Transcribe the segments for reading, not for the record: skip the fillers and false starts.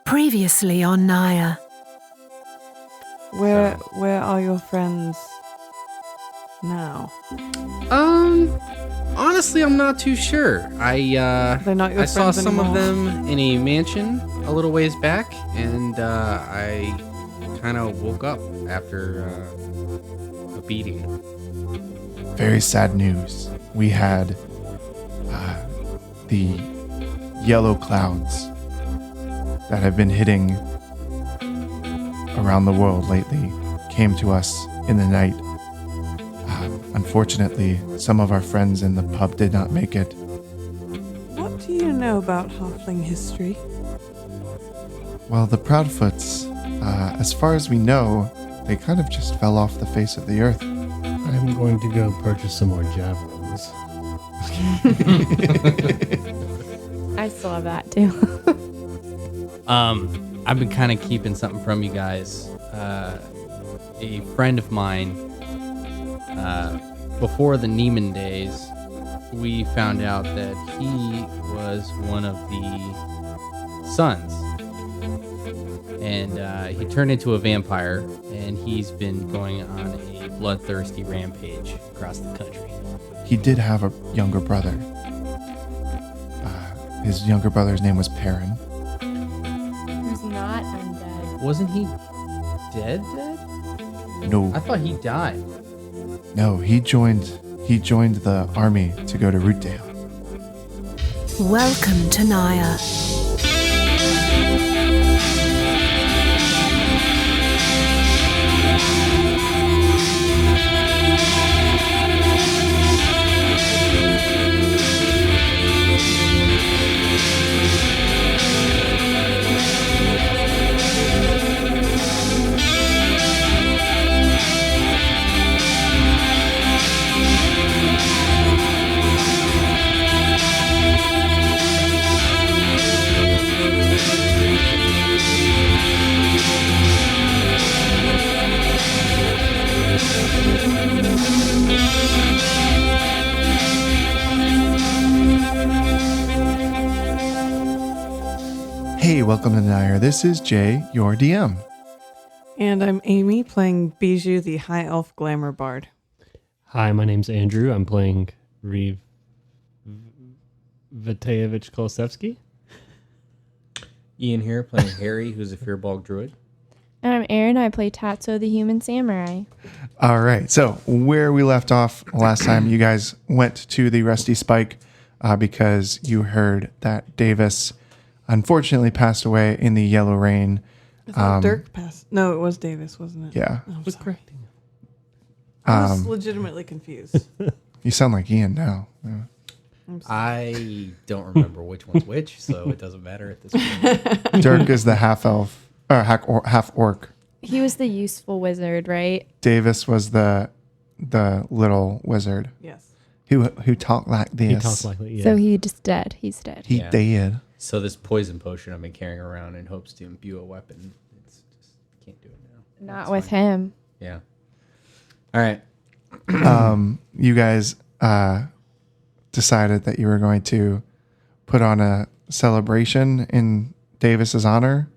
Previously on Naya. Where are your friends now? Honestly, I'm not too sure. They're not your I saw friends some of anymore? them in a mansion a little ways back, and I kind of woke up after a beating. Very sad news. We had the yellow clouds that have been hitting around the world lately came to us in the night. Unfortunately, some of our friends in the pub did not make it. What do you know about halfling history? Well, the Proudfoots, as far as we know, they kind of just fell off the face of the earth. I'm going to go purchase some more javelins. I still have that too. I've been kind of keeping something from you guys. A friend of mine, before the Neiman days, we found out that he was one of the sons. And he turned into a vampire, and he's been going on a bloodthirsty rampage across the country. He did have a younger brother. His younger brother's name was Perrin. Who's not undead. Wasn't he dead? No, I thought he died. no, he joined the army to go to Rootdale. Welcome to Naya. Hey, welcome to Nair. This is Jay, your DM. And I'm Amy, playing Bijou, the High Elf Glamour Bard. Hi, my name's Andrew. I'm playing Reeve Viteyevich Kolosevsky. Ian here, playing Harry, who's a Fearbog druid. And I'm Erin. I play Tatsuo, the human samurai. All right, so where we left off last time, you guys went to the Rusty Spike because you heard that Davis unfortunately passed away in the yellow rain. I thought Dirk passed. No, it was Davis, wasn't it? Yeah. Oh, Was sorry. correcting him. I was legitimately confused. You sound like Ian now. Yeah. I'm sorry. I don't remember which one's which, so it doesn't matter at this point. Dirk is the half elf, or half orc. He was the useful wizard, right? Davis was the little wizard Yes. who talked like this. He talked like that, yeah. So he just dead. He's dead. He Yeah. did. So this poison potion I've been carrying around in hopes to imbue a weapon. It's just can't do it now. Not It's with fine. him. Yeah. All right. You guys decided that you were going to put on a celebration in Davis's honor,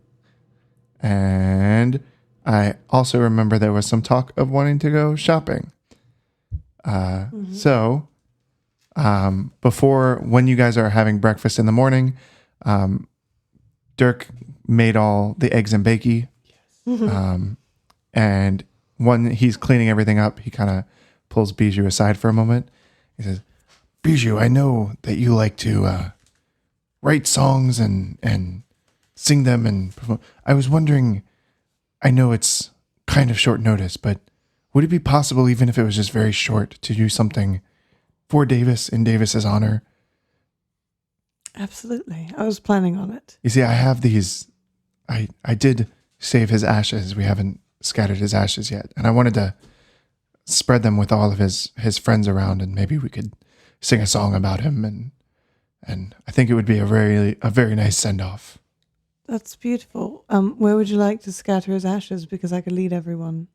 and I also remember there was some talk of wanting to go shopping. So, before, when you guys are having breakfast in the morning, Dirk made all the eggs and bakey. And when he's cleaning everything up, he kind of pulls Bijou aside for a moment. He says, Bijou, I know that you like to write songs and sing them. And perform. I was wondering, I know it's kind of short notice, but would it be possible, even if it was just very short, to do something for Davis in Davis's honor? Absolutely. I was planning on it. You see, I have these, I did save his ashes. We haven't scattered his ashes yet. And I wanted to spread them with all of his friends around, and maybe we could sing a song about him. And I think it would be a very nice send-off. That's beautiful. Where would you like to scatter his ashes? Because I could lead everyone.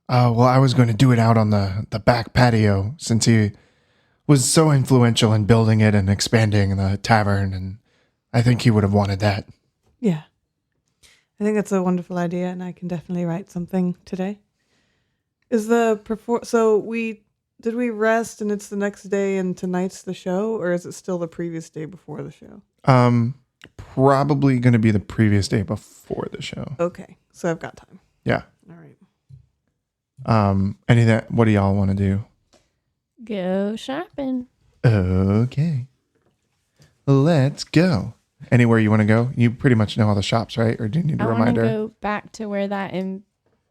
Well, I was going to do it out on the back patio, since he was so influential in building it and expanding the tavern, and I think he would have wanted that. Yeah. I think that's a wonderful idea, and I can definitely write something today. Is did we rest and it's the next day and tonight's the show, or is it still the previous day before the show? Probably going to be the previous day before the show. Okay, so I've got time. Yeah. All right. What do y'all want to do? Go shopping. Okay. Let's go. Anywhere you want to go? You pretty much know all the shops, right? Or do you need a I want to reminder? go back to where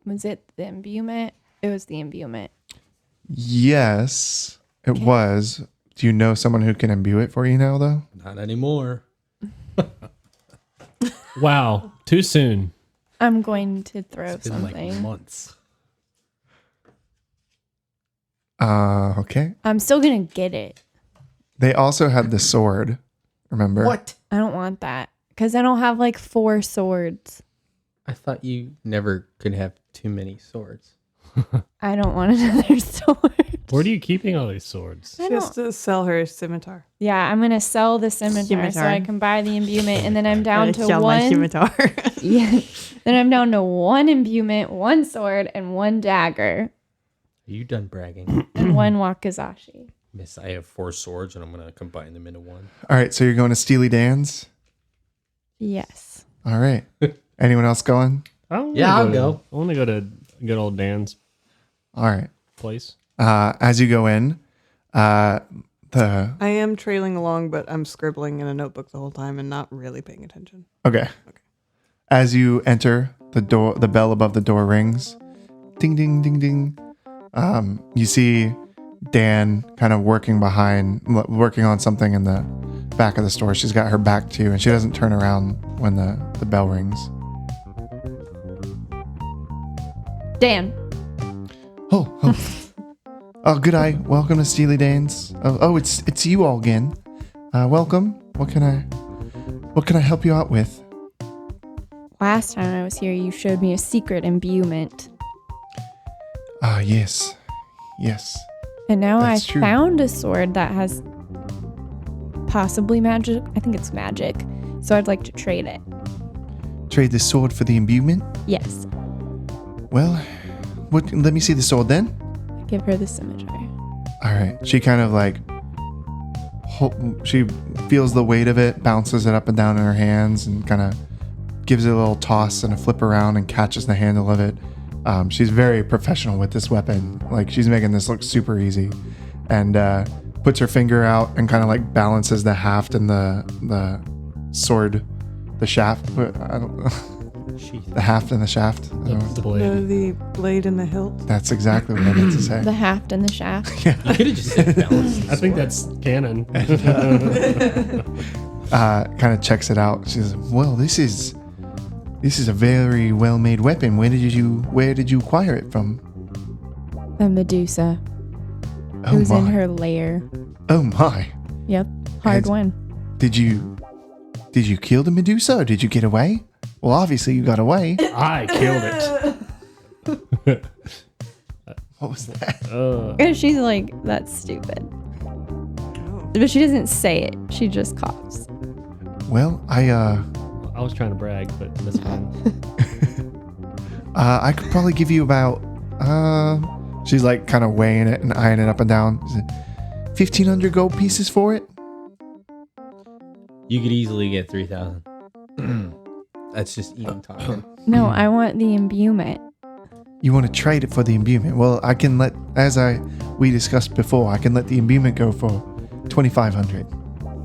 was it the imbuement? It was the imbuement. Yes, it was. Do you know someone who can imbue it for you now, though? Not anymore. Wow, too soon. I'm going to throw It's been something. like months. Okay. I'm still going to get it. They also had the sword. Remember? What? I don't want that because I don't have like 4 swords. I thought you never could have too many swords. I don't want another sword. Where are you keeping all these swords? She has to sell her scimitar. Yeah, I'm going to sell the scimitar so I can buy the imbuement, and then I'm down to one. scimitar. Yeah. Then I'm down to 1 imbuement, 1 sword, and 1 dagger, Are you done bragging? and 1 wakizashi. Miss, I have 4 swords and I'm going to combine them into one. All right, so you're going to Steely Dan's? Yes. All right. Anyone else going? I'll go. I want to go to good old Dan's All right. place. As you go in, I am trailing along, but I'm scribbling in a notebook the whole time and not really paying attention. Okay. As you enter the door, the bell above the door rings. Ding, ding, ding, ding. You see Dan kind of working on something in the back of the store. She's got her back to you, and she doesn't turn around when the bell rings. Dan. Oh, good eye. Welcome to Steely Dan's. It's you all again. Welcome. What can I help you out with? Last time I was here, you showed me a secret imbuement. Yes. And now I That's true. found a sword that has possibly magic. I think it's magic. So I'd like to trade it. Trade the sword for the imbuement? Yes. Well, let me see the sword then. I give her the scimitar. All right. She kind of she feels the weight of it, bounces it up and down in her hands, and kind of gives it a little toss and a flip around and catches the handle of it. She's very professional with this weapon. Like, she's making this look super easy, and puts her finger out and kind of balances the haft and the sword, the shaft. I don't know. The haft and the shaft. I don't know. The blade. The blade and the hilt. That's exactly what I meant to say. The haft and the shaft. You could have just said balance. I think that's canon. Kind of checks it out. She says, "Well, this is a very well-made weapon. Where did you acquire it from?" The Medusa. Oh Who's my! in her lair. Oh my! Yep. Hard It's- one. Did you kill the Medusa, or did you get away? Well, obviously you got away. I killed it. What was that? And she's like, that's stupid. But she doesn't say it. She just coughs. Well, I was trying to brag, but that's fine. I could probably give you about she's kind of weighing it and eyeing it up and down. 1,500 gold pieces for it. You could easily get 3,000. That's just Ian talking. No, I want the imbuement. You want to trade it for the imbuement? Well, I can we discussed before, I can let the imbuement go for 2,500.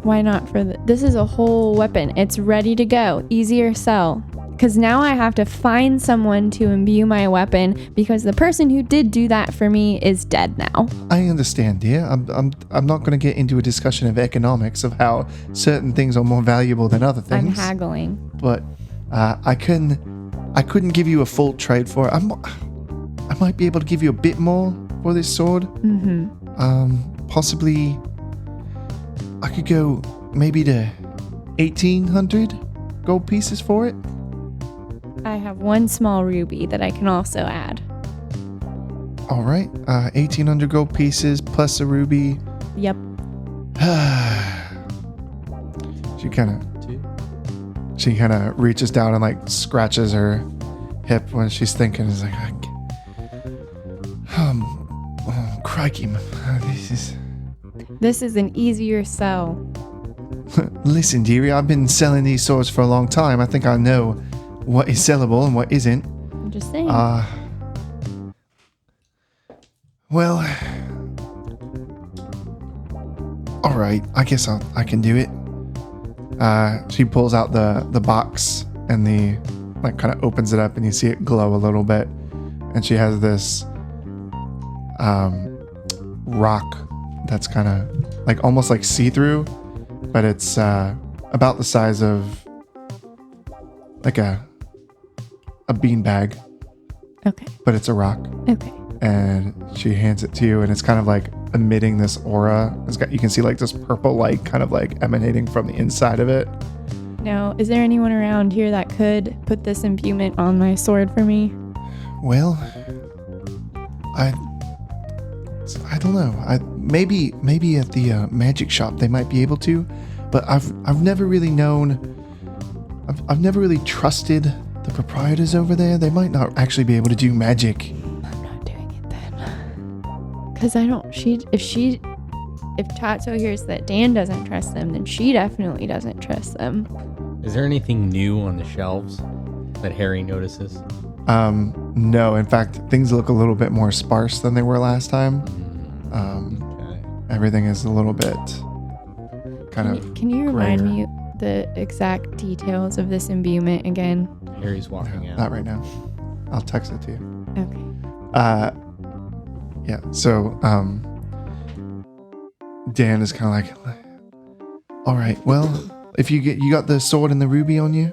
Why not for this is a whole weapon. It's ready to go. Easier sell. Because now I have to find someone to imbue my weapon because the person who did do that for me is dead now. I understand, dear. I'm not going to get into a discussion of economics of how certain things are more valuable than other I'm things. haggling. But I couldn't give you a full trade for it. I might be able to give you a bit more for this sword. Mm-hmm. Possibly I could go maybe to 1,800 gold pieces for it. I have 1 small ruby that I can also add. All right, 1,800 gold pieces plus a ruby. Yep. She kind of she kind of reaches down and like scratches her hip when she's thinking. Is like, crikey, This is an easier sell. Listen, dearie, I've been selling these swords for a long time. I think I know what is sellable and what isn't. I'm just saying. Well, all right. I guess I can do it. She pulls out the box and the like kind of opens it up and you see it glow a little bit. And she has this rock that's kind of like almost like see-through, but it's about the size of like a beanbag, Okay. but it's a rock. Okay. And she hands it to you, and it's kind of like emitting this aura. You can see like this purple light kind of like emanating from the inside of it. Now, is there anyone around here that could put this imbuement on my sword for me? Well, I don't know. Maybe at the magic shop they might be able to, but I've never really known. I've never really trusted the proprietors over there. They might not actually be able to do magic. I'm not doing it then. Because I don't. If Tatsu hears that Dan doesn't trust them, then she definitely doesn't trust them. Is there anything new on the shelves that Harry notices? No. In fact, things look a little bit more sparse than they were last time. Okay. Everything is a little bit kind of. Can you remind grayer. me the exact details of this imbuement again? Harry's walking out. Not right now. I'll text it to you. Okay. Yeah. So, Dan is kind of like, all right. Well, if you got the sword and the ruby on you.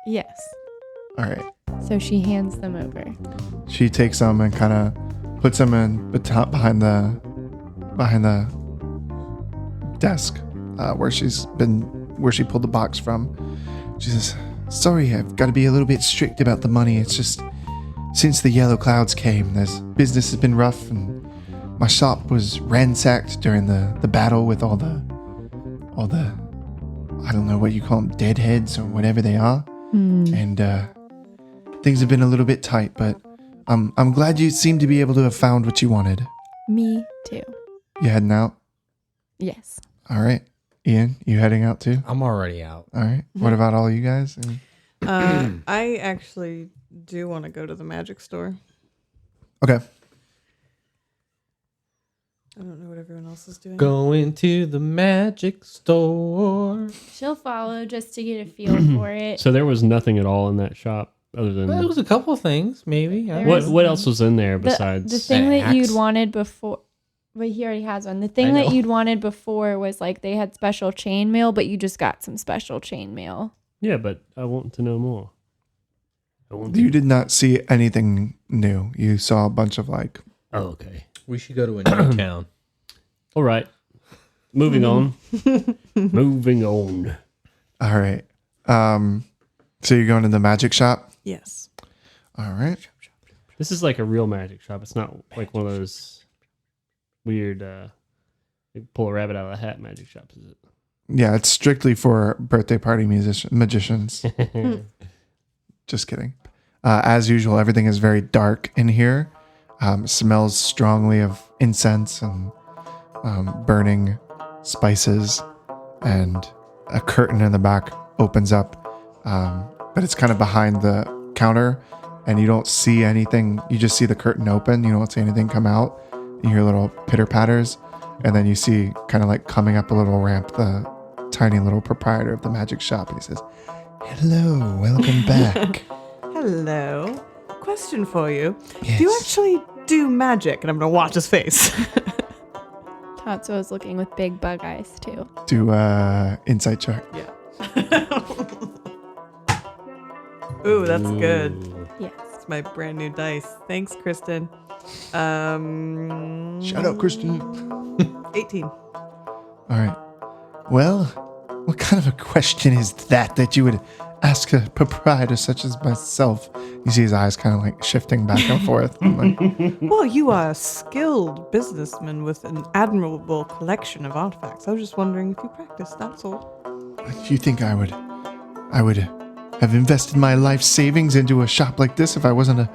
Yes. All right. So she hands them over. She takes them and kind of puts them in behind the desk where she pulled the box from. She says, "Sorry, I've got to be a little bit strict about the money. It's just since the yellow clouds came, business has been rough, and my shop was ransacked during the battle with all the I don't know what you call them, deadheads or whatever they are, and things have been a little bit tight. But I'm glad you seem to be able to have found what you wanted. Me too. You heading out? Yes. All right, Ian, you heading out too? I'm already out. All right. What about all you guys? I actually do want to go to the magic store. Okay. I don't know what everyone else is doing. Going to the magic store. She'll follow just to get a feel for it. So there was nothing at all in that shop other than Well, there was a couple things, maybe. There what? was- What else was in there The besides? thing that axe. you'd wanted before, but he already has one. The thing I that know. you'd wanted before was like they had special chain mail, but you just got some special chain mail. Yeah, but I want to know more. I want. You did not see anything new. You saw a bunch of like. Oh, okay. We should go to a new town. All right. Moving on. Moving on. All right. So you're going to the magic shop? Yes. All right. This is like a real magic shop. It's not like one of those weird like pull a rabbit out of a hat magic shops, is Yeah, it's strictly for birthday party magicians. it? Just kidding. As usual, everything is very dark in here. Smells strongly of incense and burning spices, and a curtain in the back opens up, but it's kind of behind the counter, and you don't see anything. You just see the curtain open. You don't see anything come out. You hear little pitter patters, and then you see kind of like coming up a little ramp the tiny little proprietor of the magic shop, and he says, "Hello, welcome back." Hello. Question for you. Yes. Do you actually do magic? And I'm going to watch his face. Tatsuo is looking with big bug eyes too. Do insight check. Ooh, that's good. Ooh. Yes. It's my brand new dice. Thanks, Kristen. Shout out, Kristen. 18. All right. Well, what kind of a question is that you would ask a proprietor such as myself? You see his eyes kind of like shifting back and forth. I'm like, Well, you are a skilled businessman with an admirable collection of artifacts. I was just wondering if you practice, that's all. you think I would I would have invested my life savings into a shop like this if I wasn't a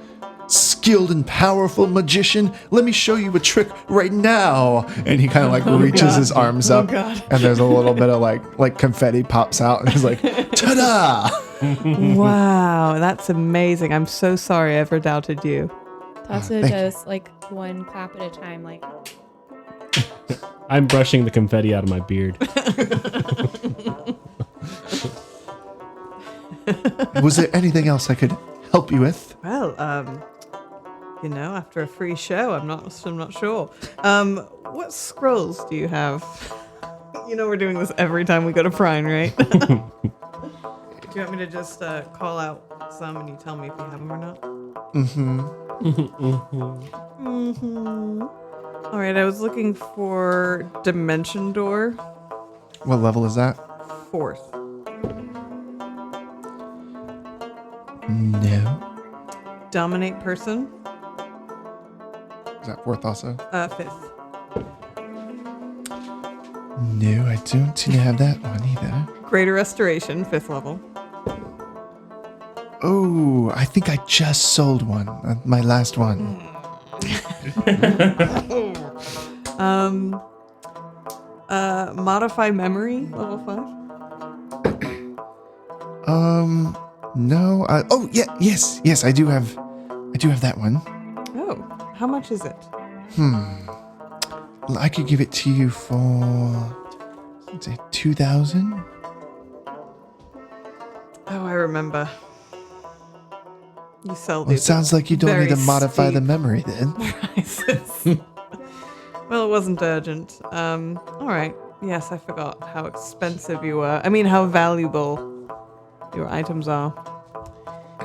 skilled and powerful magician. Let me show you a trick right now. And he kind of like reaches his arms up, and there's a little bit of like confetti pops out, and he's like, ta-da! Wow, that's amazing. I'm so sorry I ever doubted you. Tatsu thank does like one clap at a time, like. I'm brushing the confetti out of my beard. Was there anything else I could help you with? Well, after a free show, I'm not sure. What scrolls do you have? We're doing this every time we go to Prine, right? Do you want me to just call out some and you tell me if you have them or not? All right, I was looking for Dimension Door. What level is that? 4th. No. Dominate Person. Is that 4th also? 5th. No, I don't seem to have that one either. Greater Restoration, 5th level. Oh, I think I just sold one. My last one. Modify Memory, level 5. No. Yes, I do have that one. Oh, how much is it? Well, I could give it to you for, let's say, 2,000. Oh, I remember. You sell Well, it these. sounds like you don't very need to modify the steep memory then. prices. Well, it wasn't urgent. All right. Yes, I forgot how expensive you were. I mean, how valuable your items are.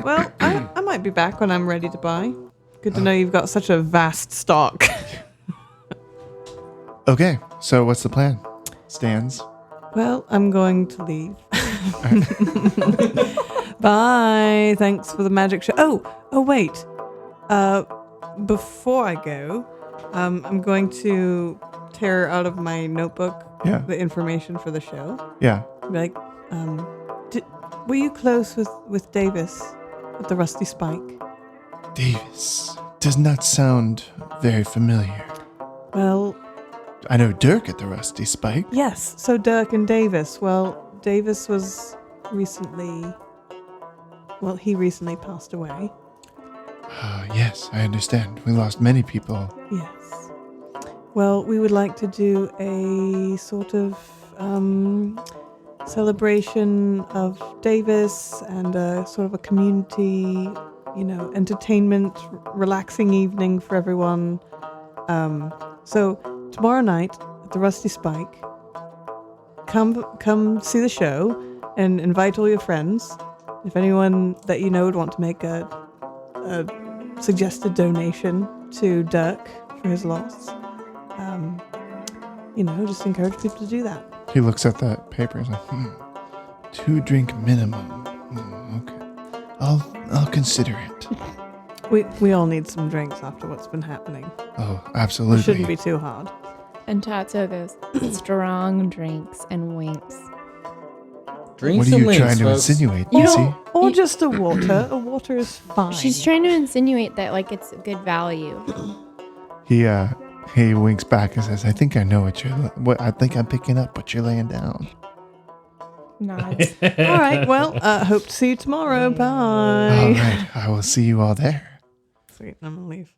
Well, I might be back when I'm ready to buy. Good to know you've got such a vast stock. Okay, so what's the plan? Stands. Well, I'm going to leave. Bye. Thanks for the magic show. Oh, wait. Before I go, I'm going to tear out of my notebook the information for the show. Yeah. Like, were you close with Davis at the Rusty Spike? Davis. Does not sound very familiar. Well, I know Dirk at the Rusty Spike. yes. So Dirk and Davis. Well, Davis was recently... Well, he recently passed away. Yes, I understand. We lost many people. Yes. Well, we would like to do a sort of celebration of Davis and a sort of a community, entertainment, relaxing evening for everyone. So tomorrow night at the Rusty Spike, come see the show and invite all your friends. If anyone that you know would want to make a suggested donation to Dirk for his loss, just encourage people to do that. He looks at that paper. He's like, 2 drink minimum. Okay. I'll consider it. We all need some drinks after what's been happening. Oh, absolutely. It shouldn't be too hard. And Tatsu goes, strong drinks and winks. Drinks What are and you links, trying to folks. insinuate, You Lucy? know, or just a water. A water is fine. She's trying to insinuate that like it's good value. He winks back and says, I think I know what I think I'm picking up what you're laying down. Nods. All right. Well, hope to see you tomorrow. Bye. All right. I will see you all there. Sweet. I'm gonna leave.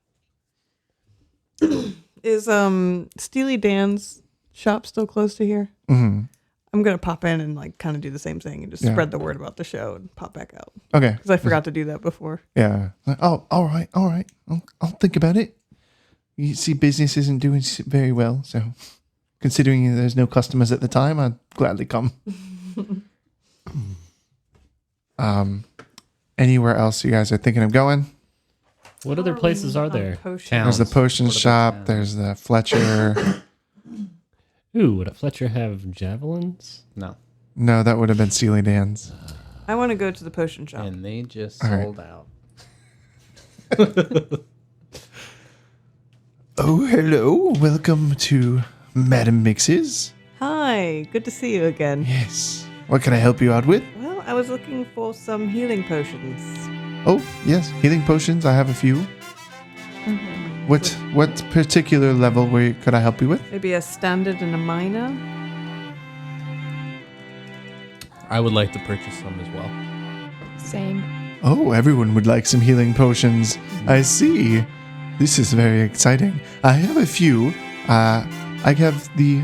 Is Steely Dan's shop still close to here? Mm-hmm. I'm gonna pop in and kind of do the same thing and just Yeah. spread the word about the show and pop back out Okay. because I forgot to do that before. Yeah. Oh, all right. I'll think about it. You see, business isn't doing very well, so considering there's no customers at the time, I'd gladly come. Anywhere else you guys are thinking of going? What other places are there? There's the Towns. potion What about shop. towns? There's the Fletcher. Ooh, would a Fletcher have javelins? No. No, that would have been Steely Dan's. I want to go to the potion shop. And they just All right. sold out. Oh, hello. Welcome to Madam Mixes. Hi. Good to see you again. Yes. What can I help you out with? Well, I was looking for some healing potions. Oh, yes, healing potions. I have a few. What particular level could I help you with? Maybe a standard and a minor. I would like to purchase some as well. Same. Oh, everyone would like some healing potions. I see. This is very exciting. I have a few. I have the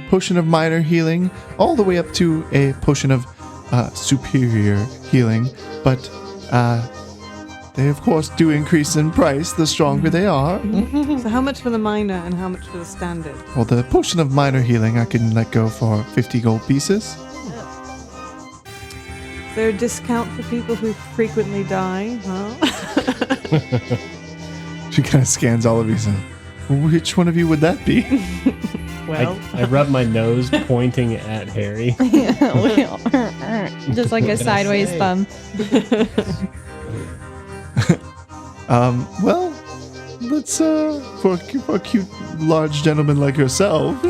potion of minor healing all the way up to a potion of superior healing, but they of course do increase in price the stronger they are. So how much for the minor and how much for the standard? Well, the potion of minor healing I can let go for 50 gold pieces. Is there a discount for people who frequently die? Huh? She kind of scans all of you and says, which one of you would that be? Well, I rub my nose pointing at Harry. Just like a sideways say? thumb. Well, let's, for a cute large gentleman like yourself.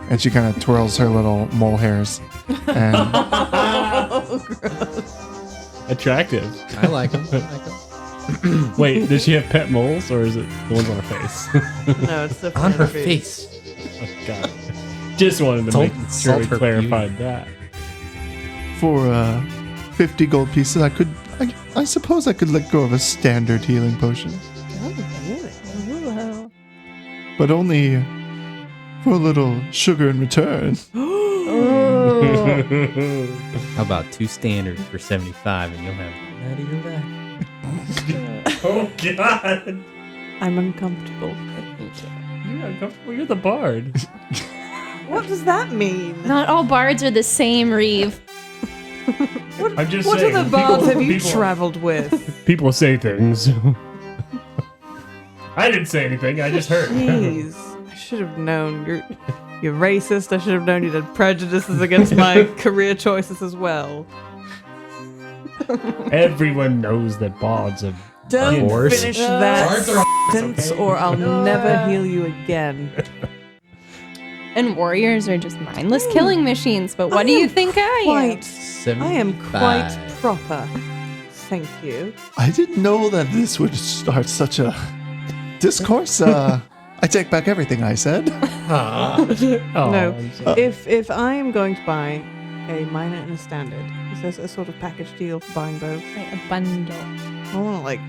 And she kind of twirls her little mole hairs. And Attractive. I like them. Wait, does she have pet moles or is it the ones on her face? no, it's the On her face. Oh, God. Just wanted to Don't make sure we insult her clarified that. for 50 gold pieces, I suppose I could let go of a standard healing potion. But only for a little sugar in return. How about 2 standard for 75 and you'll have that of your life. Oh, God. I'm uncomfortable. You're uncomfortable. You're the bard. What does that mean? Not all bards are the same, Reeve. I'm just What saying. other bards have you people- traveled with? People say things. I didn't say anything. I just heard. Jeez, I should have known you're racist. I should have known you had prejudices against my career choices as well. Everyone knows that bards are. Don't Horse. finish that Bards are sentence, or I'll never heal you again. And warriors are just mindless killing machines. But what do you think I am? Quite. 75. I am quite proper. Thank you. I didn't know that this would start such a discourse. I take back everything I said. Oh, No. I'm sorry. If I am going to buy a minor and a standard, is there a sort of package deal for buying both? Like a bundle. I want to like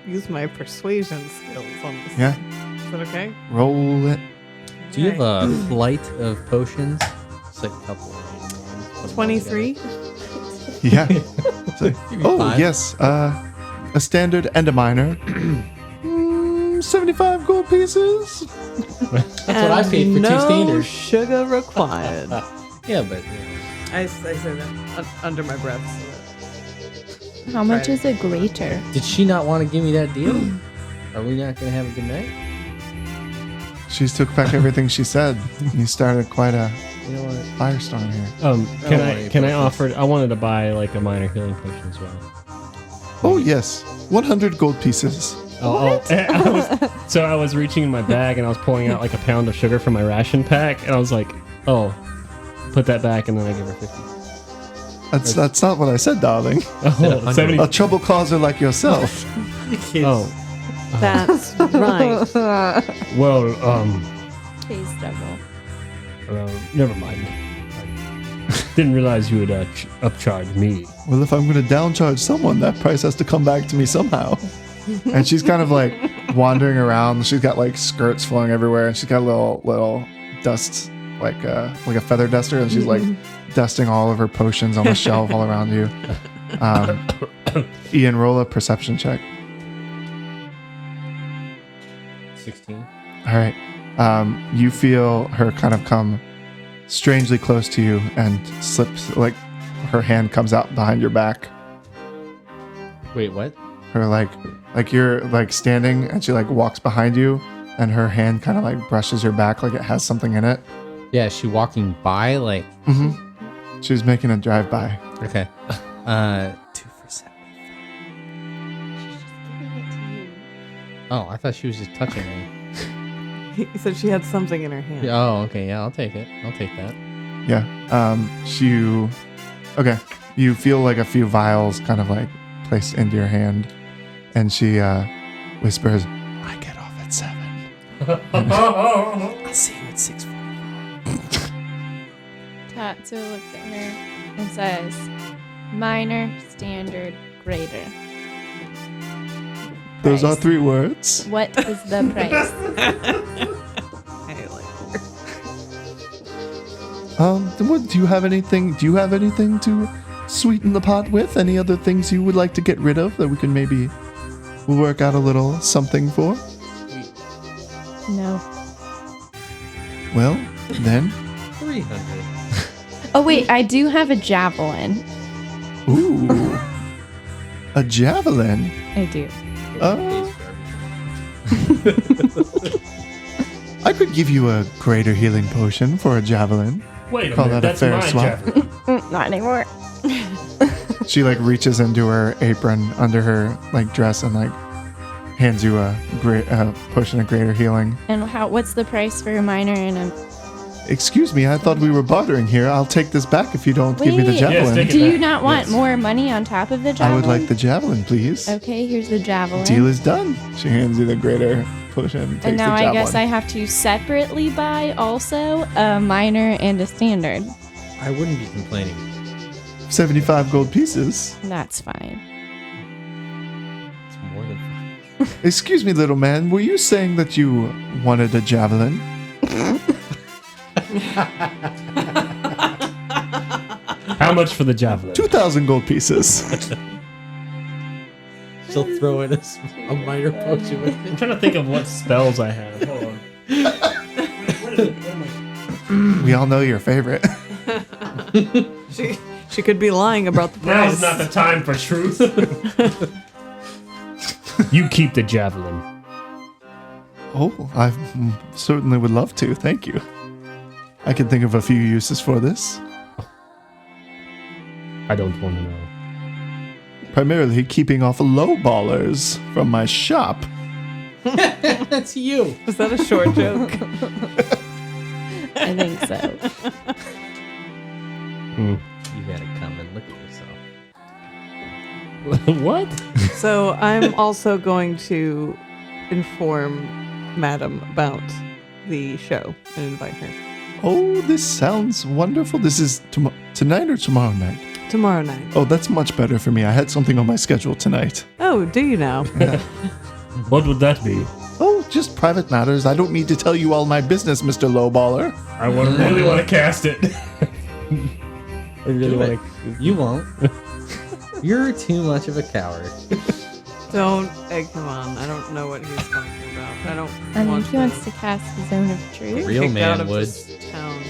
use my persuasion skills on this. Yeah. Is that okay? Roll it. Do you have a flight of potions? It's like a couple of 23? Yeah. It's like, oh, 5. yes. A standard and a minor. 75 gold pieces. That's what I paid for 2 no standards. sugar required. Yeah, but I say that under my breath. So How much Right. is a grater? did she not want to give me that deal? Are we not going to have a good night? She took back everything she said. You started quite a You know what? firestorm here. Can I offer? I wanted to buy like a minor healing potion as well. Oh, yes. 100 gold pieces. So I was reaching in my bag and I was pulling out like a pound of sugar from my ration pack, and I was like, "Oh, put that back," and then I give her 50. That's not what I said, darling. Oh, 70. A trouble causer like yourself. Oh, that's right. well, Phase double. never mind. I didn't realize you would upcharge me. Well, if I'm going to downcharge someone, that price has to come back to me somehow. And she's kind of like wandering around. She's got like skirts flowing everywhere, and she's got a little dust, like a feather duster, and she's like dusting all of her potions on the shelf all around you. Ian, roll a perception check. 16. All right. You feel her kind of come strangely close to you and slips, like her hand comes out behind your back. Wait, what? Her like you're like standing and she like walks behind you and her hand kind of like brushes your back like it has something in it. Yeah, is she walking by like... Mm-hmm. She's making a drive-by. Okay. 2 for 75. Oh, I thought she was just touching me. He said she had something in her hand. Oh, okay. Yeah, I'll take it. I'll take that. Yeah. Okay. You feel like a few vials kind of like placed into your hand, and she whispers, "I get off at 7." I'll see you at 6:45. Tatsu looks at her and says, minor, standard, greater. Those are Price. 3 words. What is the price? I like her. What, do you have anything? Do you have anything to sweeten the pot with? Any other things you would like to get rid of that we can maybe work out a little something for? No. Well, then, 300. Oh, wait, I do have a javelin. ooh, a javelin. I do. I could give you a greater healing potion for a javelin. Wait a Call minute, that a that's fair my swap? javelin. Not anymore. She like reaches into her apron under her like dress and like hands you a great potion of greater healing. And what's the price for a minor and a... Excuse me, I thought we were bartering here. I'll take this back if you don't give me the Wait. javelin. Yes, take it Do you back. not want Yes. more money on top of the javelin? I would like the javelin, please. Okay, here's the javelin. Deal is done. She hands you the greater potion. Takes And now the I javelin. guess I have to separately buy also a minor and a standard. I wouldn't be complaining. 75 gold pieces. That's fine. It's more than fine. Excuse me, little man. Were you saying that you wanted a javelin? How much for the javelin? 2,000 gold pieces. She'll throw in a minor potion with I'm it. trying to think of what spells I have. Hold on. We all know your favorite. She could be lying about the Now's price. not the time for truth. You keep the javelin. Oh, I certainly would love to. Thank you. I can think of a few uses for this. I don't want to know. Primarily keeping off low ballers from my shop. That's you. Was that a short joke? I think so. Hmm. You gotta come and look at yourself. What? So I'm also going to inform Madam about the show and invite her Oh, this sounds wonderful. This is tonight or tomorrow night? tomorrow night. Oh, that's much better for me. I had something on my schedule tonight. Oh, do you now? What would that be? Oh, just private matters. I don't need to tell you all my business, Mr. Lowballer. I really want to cast it. I really Do want it. You won't. You're too much of a coward. Don't egg him on. I don't know what he's talking about. I don't I want think he wants to cast the Zone of Truth. Real kicked man out of would. this town.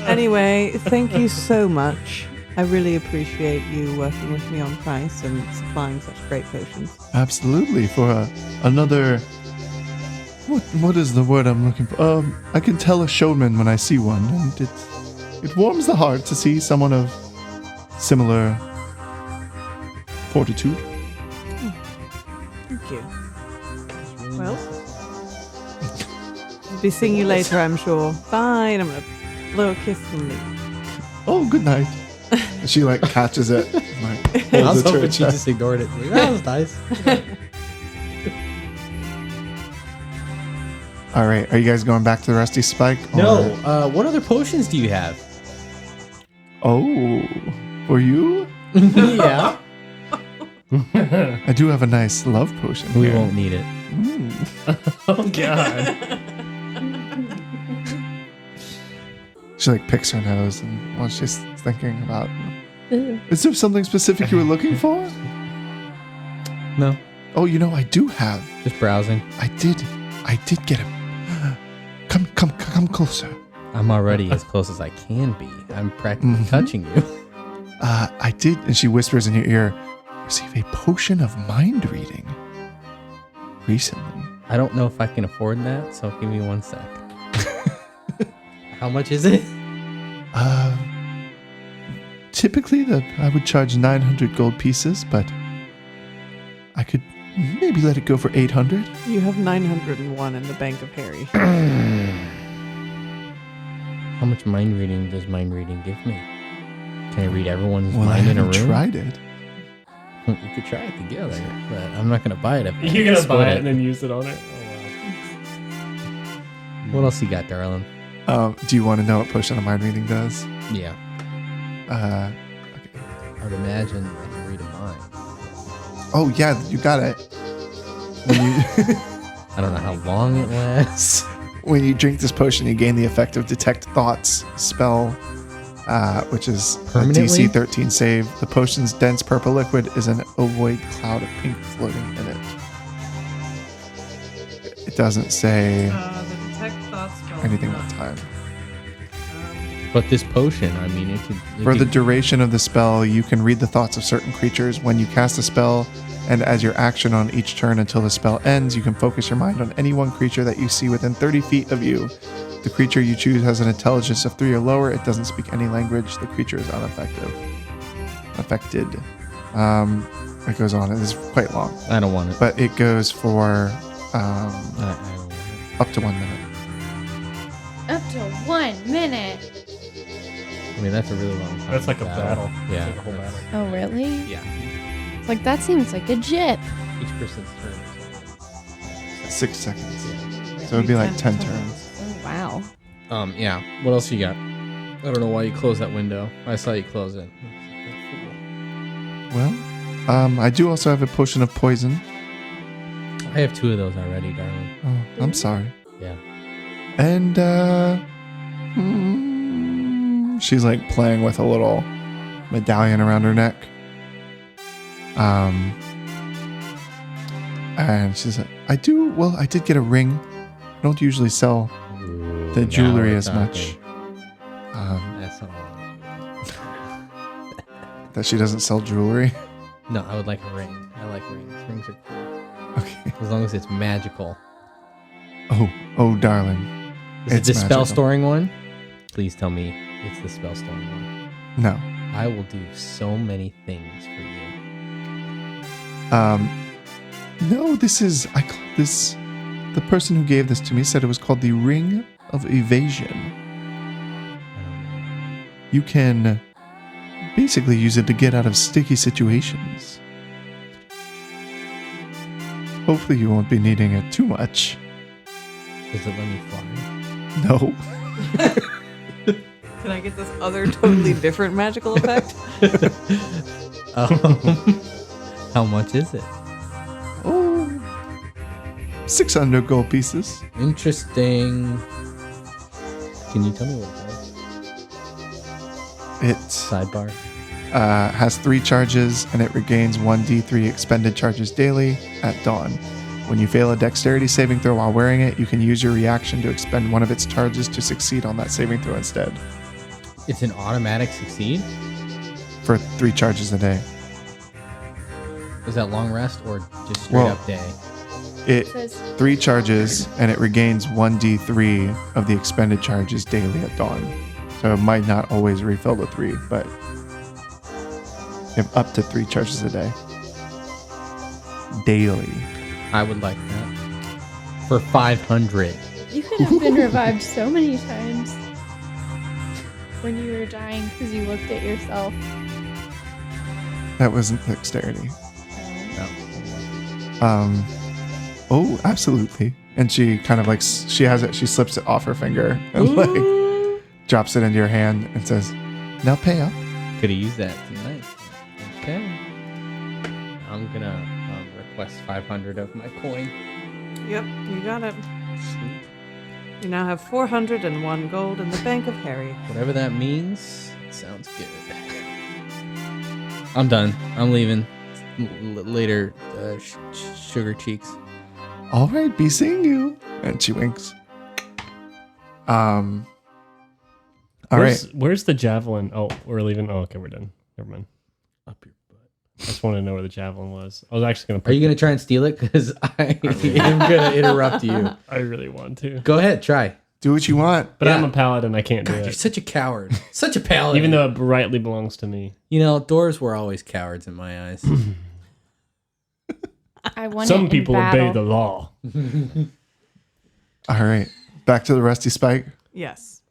Anyway, thank you so much. I really appreciate you working with me on price and supplying such great potions. Absolutely. For another. What is the word I'm looking for? I can tell a showman when I see one, and it warms the heart to see someone of similar fortitude. Thank you. Well, I'll be seeing you later, I'm sure. Bye. And I'm gonna blow a kiss and leave. Oh, good night. She like catches it. Like, I holds was it to her hoping she chest. just ignored it. Like, that was nice. All right, are you guys going back to the Rusty Spike? No. or- What other potions do you have? Oh, for you? Yeah. I do have a nice love potion. We here. won't need it. Oh god. She like picks her nose and while she's thinking about. Ooh. Is there something specific you were looking for? No. Oh, you know I do have. Just browsing. I did get him. Come closer. I'm already as close as I can be. I'm practically Mhm. touching you. I did, and she whispers in your ear, receive a potion of mind reading recently. I don't know if I can afford that, so give me 1 sec. How much is it? Typically I would charge 900 gold pieces, but I could maybe let it go for 800. You have 901 in the Bank of Harry. How much mind reading does mind reading give me? Can I read everyone's Well, I mind in a haven't room? tried it. You could try it together, but I'm not gonna buy it. If You're gonna split buy it and then use it on it. Oh What else you got, darling? Do you want to know what potion of mind reading does? Yeah, Okay. I would imagine I can read a mind. Oh yeah, you got it. When you I don't know how long it lasts. when you drink this potion, you gain the effect of Detect Thoughts spell, which is a Permanently? DC 13 save. The potion's dense purple liquid is an ovoid cloud of pink floating in it. It doesn't say The detect thoughts spell. anything about time. But this potion, I mean, it could. For the duration of the spell, you can read the thoughts of certain creatures. When you cast a spell, and as your action on each turn until the spell ends, you can focus your mind on any one creature that you see within 30 feet of you. The creature you choose has an intelligence of 3 or lower. It doesn't speak any language. The creature is unaffected. It goes on. It is quite long, I don't want it. but it goes for I don't want it. up to 1 minute. Up to 1 minute. I mean, that's a really long time. That's like a battle. Yeah. It's like a whole battle. Oh, really? Yeah. It's like, that seems like a jip. Each person's turn. is 6 seconds. So it'd be like 10 turns. Oh, wow. Yeah. What else you got? I don't know why you closed that window. I saw you close it. Well, I do also have a potion of poison. I have 2 of those already, darling. Oh, I'm sorry. Yeah. And she's like playing with a little medallion around her neck. And she's like, I did get a ring. I don't usually sell Ooh, the now jewelry we're as much. talking. That's not all. That she doesn't sell jewelry. No, I would like a ring. I like rings. Rings are cool. Okay. As long as it's magical. Oh, darling. Is it It's the spell magical. storing one? Please tell me it's the spell storing one. No. I will do so many things for you. No, this is, I call this, the person who gave this to me said it was called the Ring of Evasion. I don't know. You can basically use it to get out of sticky situations. Hopefully you won't be needing it too much. Does it let me fly? No. Can I get this other totally different magical effect? How much is it? Oh, 600 gold pieces. Interesting. Can you tell me what it does? It Sidebar. has 3 charges and it regains 1d3 expended charges daily at dawn. When you fail a dexterity saving throw while wearing it, you can use your reaction to expend one of its charges to succeed on that saving throw instead. It's an automatic succeed? For 3 charges a day. Is that long rest or just straight Well, up day? It Says 3 charges and it regains 1d3 of the expended charges daily at dawn. So it might not always refill to 3, but you have up to 3 charges a day. Daily. I would like that. For 500. you could have been revived so many times when you were dying because you looked at yourself. That wasn't dexterity. No. Oh, absolutely. And she kind of like, she has it, she slips it off her finger and like drops it into your hand and says, now pay up. Could have used that tonight. Okay. I'm gonna request 500 of my coin. Yep, you got it. You now have 401 gold in the Bank of Harry. Whatever that means, it sounds good. I'm done. I'm leaving. Later, sugar cheeks. All right, be seeing you. And she winks. All right. Where's the javelin? Oh, we're leaving. Oh, okay, we're done. Never mind. Up your butt. I just wanted to know where the javelin was. I was actually gonna. Are you gonna try and steal it? Because I am gonna interrupt you. I really want to, Go ahead, try. Do what you want. but Yeah. I'm a paladin. I can't do God, you're it. such a coward. Such a paladin. Even though it rightly belongs to me. you know, dwarves were always cowards in my eyes. I won Some it people in battle. obey the law. All right. Back to the rusty spike. Yes.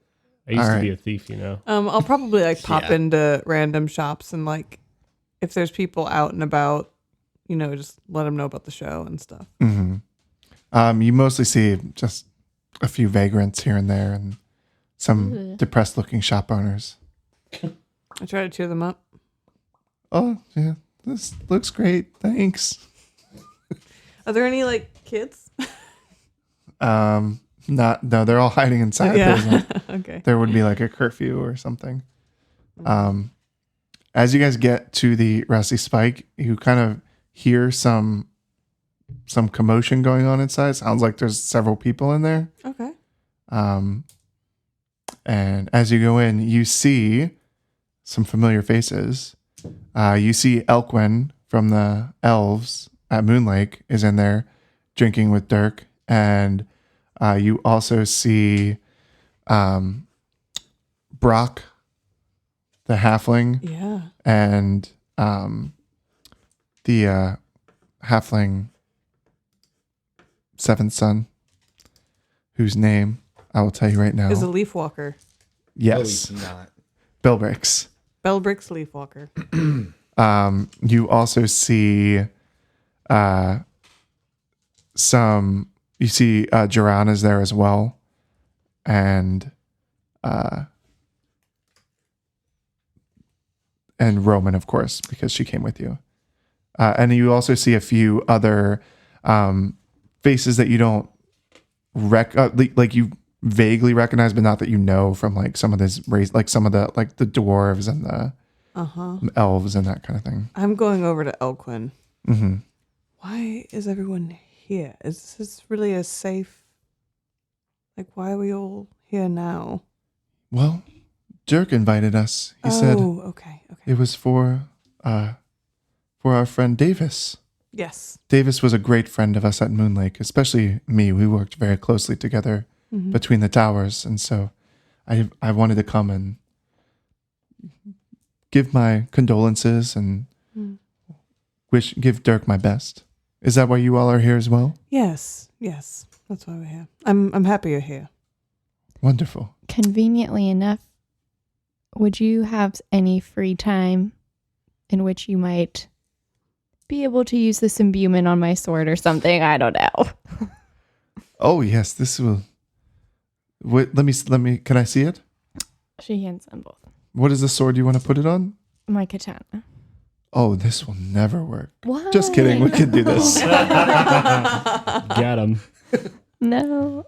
I used All to be right. a thief, you know. I'll probably like pop Yeah. into random shops and like if there's people out and about, you know, just let them know about the show and stuff. You mostly see just a few vagrants here and there and some depressed looking shop owners. I try to cheer them up. Oh, yeah, this looks great. Thanks. Are there any like kids? No, they're all hiding inside. Yeah. Okay. There would be like a curfew or something. As you guys get to the Rusty Spike, you kind of hear some commotion going on inside. Sounds like there's several people in there. Okay. And as you go in, you see some familiar faces. You see Elquin from the elves at Moonlake is in there drinking with Dirk. And you also see Brock, the halfling, Yeah. and the halfling seventh son, whose name I will tell you right now. Is a leaf walker. Yes, No, he's not. Belbrix. Bellbrix leaf walker. You also see you see Joran is there as well, and Roman, of course, because she came with you. And you also see a few other faces that you don't like you vaguely recognize, but not that you know from like some of this race, like some of the like the dwarves and the elves and that kind of thing. I'm going over to Elquin. Mm-hmm. Why is everyone here? Is this really a safe? Like, why are we all here now? Well, Dirk invited us. He said Okay. it was for our friend Davis. Yes. Davis was a great friend of us at Moonlake, especially me. We worked very closely together between the towers, and so I wanted to come and give my condolences and give Dirk my best. Is that why you all are here as well? Yes. That's why we're here. I'm happy you're here. Wonderful. Conveniently enough, would you have any free time in which you might be able to use this imbuement on my sword or something? I don't know. Oh yes, this will. Wait, let me. Can I see it? She hands them both. What is the sword you want to put it on? My katana. Oh, this will never work. What? Just kidding. We can do this. Got him. No.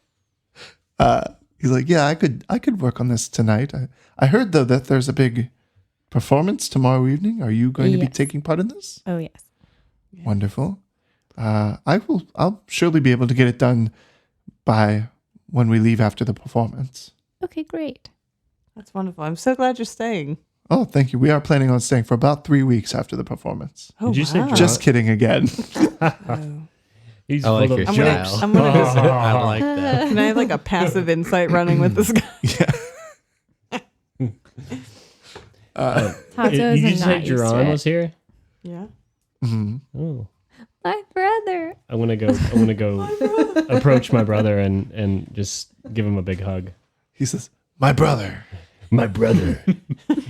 He's like, yeah, I could work on this tonight. I heard though that there's a big performance tomorrow evening. Are you going to be Yes. taking part in this? Oh, yes. Wonderful. I'll surely be able to get it done by when we leave after the performance. Okay, great. That's wonderful. I'm so glad you're staying. Oh, thank you. We are planning on staying for about 3 weeks after the performance. Oh, Did you say wow. John? Just kidding again. Oh. He's I like full your of style. I'm gonna just- I like that. Can I have like a passive insight running with this guy? Yeah. Tato Did is you just say not used to Duran it. was here? Yeah. Mhm. Oh. My brother. I'm gonna go approach my brother and just give him a big hug. He says, "My brother." My brother.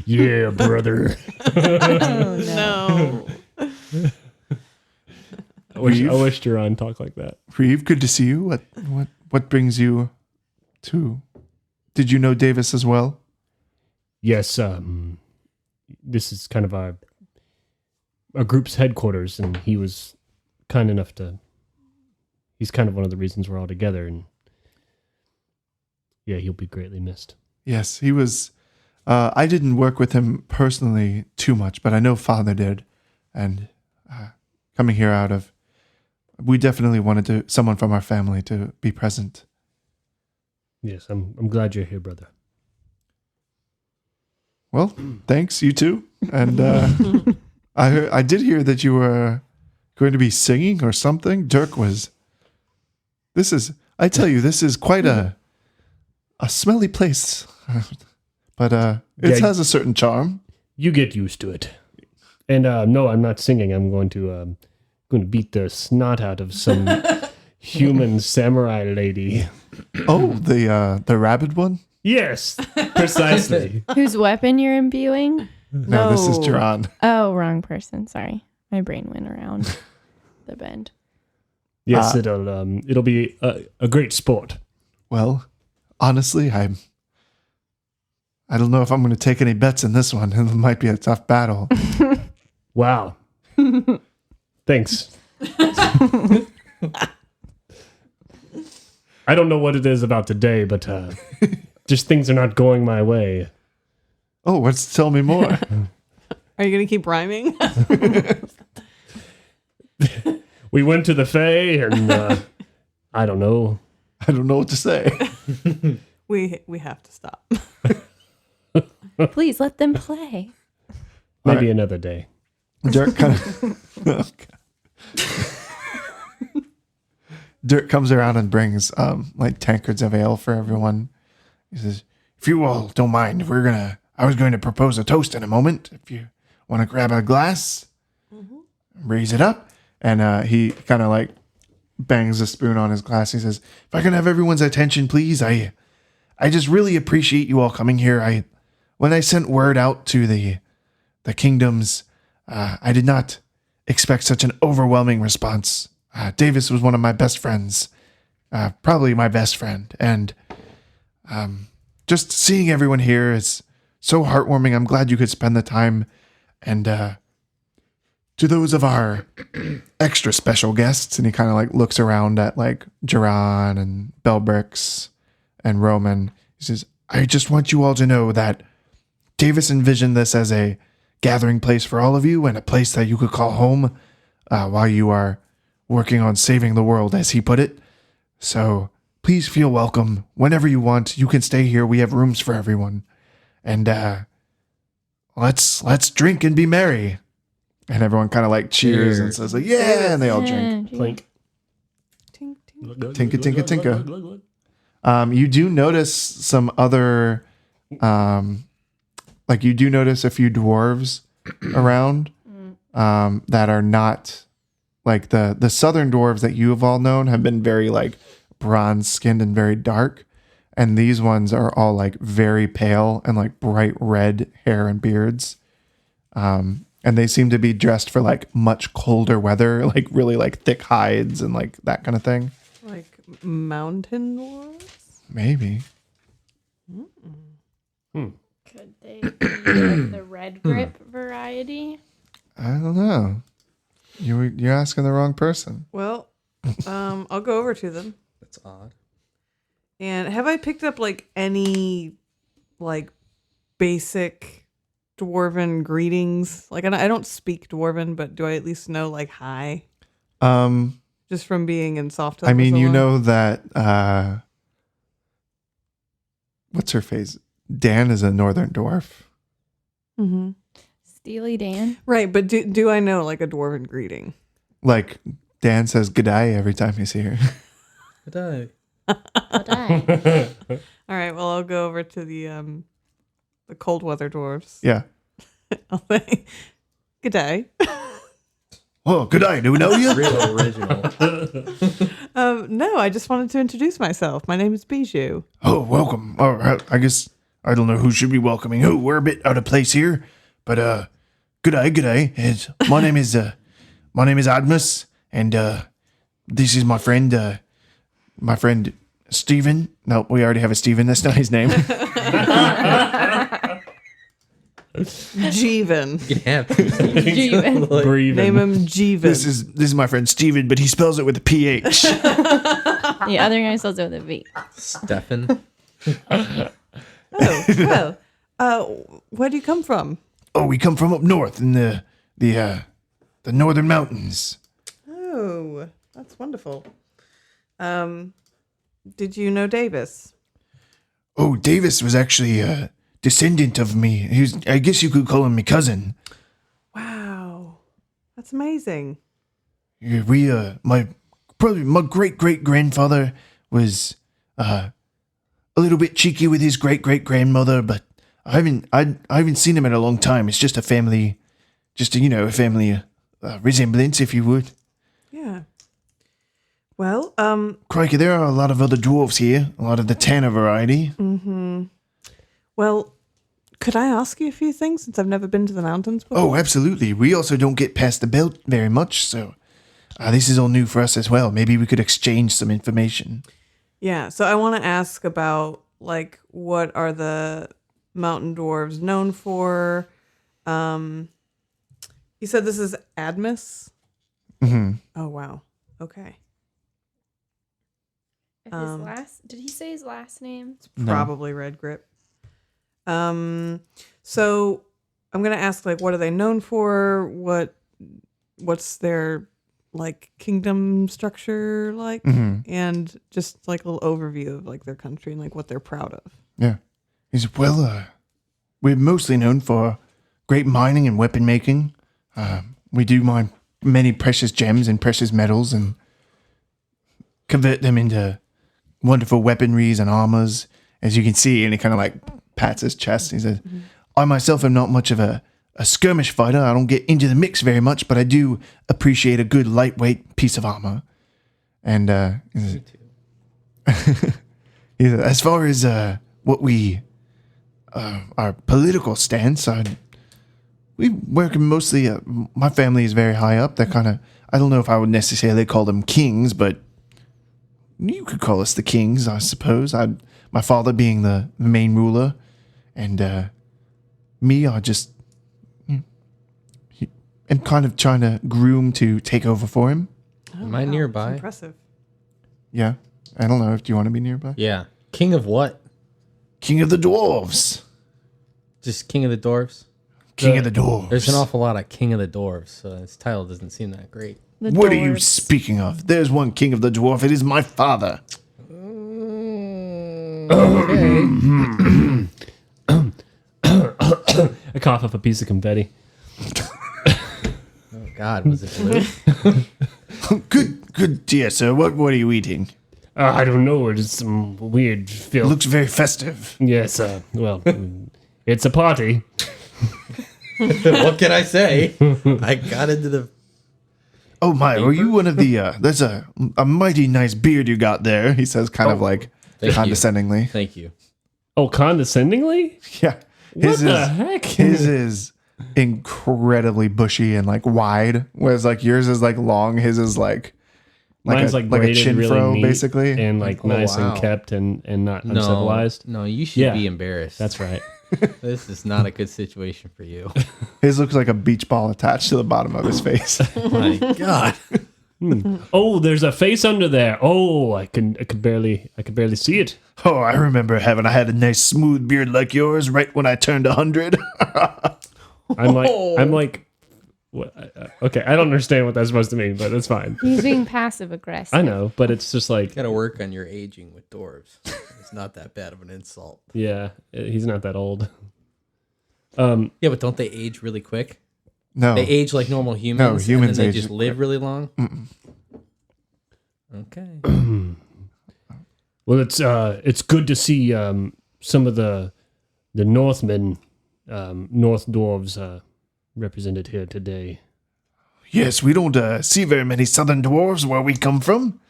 Yeah, brother. No. I wish Duran talked like that. Reeve, good to see you. What brings you to? Did you know Davis as well? Yes, this is kind of our group's headquarters, and he was kind enough to. He's kind of one of the reasons we're all together, and yeah, he'll be greatly missed. Yes, he was. I didn't work with him personally too much, but I know Father did. And coming here out of, we definitely wanted someone from our family to be present. Yes, I'm glad you're here, brother. Well, thanks, you too. And I did hear that you were going to be singing or something. Dirk was. I tell you, this is quite a smelly place. But it Yeah, has a certain charm. You get used to it. And no, I'm not singing. I'm going to beat the snot out of some human samurai lady. Oh, the rabid one? Yes, precisely. Whose weapon you're imbuing? No, this is Duran. Oh, wrong person. Sorry. My brain went around the bend. Yes, it'll be a great sport. Well, honestly, I don't know if I'm going to take any bets in this one. It might be a tough battle. Wow. Thanks. I don't know what it is about today, but just things are not going my way. Oh, what's tell me more? Are you going to keep rhyming? We went to the Fae, and I don't know. I don't know what to say. We have to stop. Please let them play. Maybe another day. Dirk kind of Dirk comes around and brings like tankards of ale for everyone. He says, "If you all don't mind, I was going to propose a toast in a moment. If you want to grab a glass, raise it up." And he kind of like bangs a spoon on his glass. He says, "If I can have everyone's attention, please. I just really appreciate you all coming here. When I sent word out to the kingdoms, I did not expect such an overwhelming response. Davis was one of my best friends, probably my best friend. And just seeing everyone here is so heartwarming. I'm glad you could spend the time. And to those of our extra special guests," and he kind of like looks around at like Duran and Belbrix and Roman. He says, "I just want you all to know that Davis envisioned this as a gathering place for all of you and a place that you could call home while you are working on saving the world, as he put it. So please feel welcome whenever you want. You can stay here. We have rooms for everyone. And let's drink and be merry." And everyone kind of like cheers and says like, "Yeah," and they all drink. Clink. Tink, tink. Tinka, tinka, tinka. You do notice some other, like you do notice a few dwarves around that are not like the southern dwarves that you have all known have been very like bronze skinned and very dark. And these ones are all like very pale and like bright red hair and beards. And they seem to be dressed for like much colder weather, like really like thick hides and like that kind of thing. Like mountain dwarves? Maybe. Could they be like the red grip variety? I don't know. You're asking the wrong person. Well, I'll go over to them. That's odd. And have I picked up like any like basic dwarven greetings? Like I don't speak dwarven, but do I at least know like hi? Just from being in Soft Hill. I mean, for so you long? know that what's her face? Dan is a northern dwarf. Mm-hmm. Steely Dan. Right, but do I know like a dwarven greeting? Like Dan says "g'day" every time he's here. Good day. Good day. All right, well I'll go over to the cold weather dwarves. Yeah. I'll say, "Good day." Oh, "g'day. Do we know you?" Real original. No, I just wanted to introduce myself. My name is Bijou. Oh, welcome. All right. I guess I don't know who should be welcoming who. We're a bit out of place here, but g'day. My name is Admus, and this is my friend Steven. No, we already have a Steven. That's not his name. Jeevan. Yeah. Jeevan. Like, Breathing. Name him Jeevan. This is my friend Steven, but he spells it with a PH. The other guy spells it with a V. Stefan. Oh, well. Where do you come from? Oh, we come from up north in the northern mountains. Oh, that's wonderful. Did you know Davis? Oh, Davis was actually a descendant of me. I guess you could call him my cousin. Wow, that's amazing. Yeah, my great grandfather was a little bit cheeky with his great grandmother, but I haven't seen him in a long time. It's just a family, a family resemblance, if you would. Yeah. Well, Crikey, there are a lot of other dwarves here, a lot of the Tanner variety. well, could I ask you a few things since I've never been to the mountains before? Oh, absolutely. We also don't get past the belt very much, so this is all new for us as well. Maybe we could exchange some information. Yeah, so I want to ask about, like, what are the mountain dwarves known for? You said this is Admus? Mm-hmm. Oh, wow. Okay. Did he say his last name? Probably Red Grip. So I'm gonna ask, like, what are they known for? What's their, like, kingdom structure like? And just like a little overview of, like, their country and, like, what they're proud of. Yeah. He said, well, we're mostly known for great mining and weapon making. We do mine many precious gems and precious metals and convert them into wonderful weaponries and armors, as you can see. And he kind of like pats his chest. He says, I myself am not much of a skirmish fighter. I don't get into the mix very much, but I do appreciate a good lightweight piece of armor. And he said, as far as what we our political stance, we work mostly. My family is very high up. They're kind of. I don't know if I would necessarily call them kings, but you could call us the kings, I suppose. My father being the main ruler, and me, I just am kind of trying to groom to take over for him. Oh, Am I wow, nearby? that's impressive. Yeah, I don't know. Do you want to be nearby? Yeah. King of what? King of the dwarves. Just King of the Dwarves? King of the dwarves. There's an awful lot of King of the Dwarves, so his title doesn't seem that great. What are you speaking of? There's one king of the dwarf. It is my father. I cough up a piece of confetti. Oh, God. Was it blue? Good dear sir. What are you eating? I don't know. It's some weird filth. Looks very festive. Yes, well, it's a party. What can I say? I got into the... Oh my, are you one of the, there's a mighty nice beard you got there, he says kind of like thank you. condescendingly. Thank you. Oh, condescendingly? Yeah. What the heck? His is incredibly bushy and like wide, whereas like yours is like long, his is like Mine's like braided, a chin really fro, neat basically. and like Oh, nice wow. and kept and not uncivilized. No, you should Yeah. be embarrassed. That's right. This is not a good situation for you. His looks like a beach ball attached to the bottom of his face. My God. Oh, there's a face under there. Oh, I could barely see it. Oh, I remember I had a nice smooth beard like yours right when I turned 100. I'm like, what? Okay, I don't understand what that's supposed to mean, but that's fine. He's being passive aggressive. I know, but it's just like, Got to work on your aging with dwarves. It's not that bad of an insult. yeah, he's not that old. Yeah, but don't they age really quick? No. They age like normal humans. humans and then age they just live really long. Okay. Well, it's good to see some of the Northmen, North dwarves represented here today. Yes, we don't see very many southern dwarves where we come from.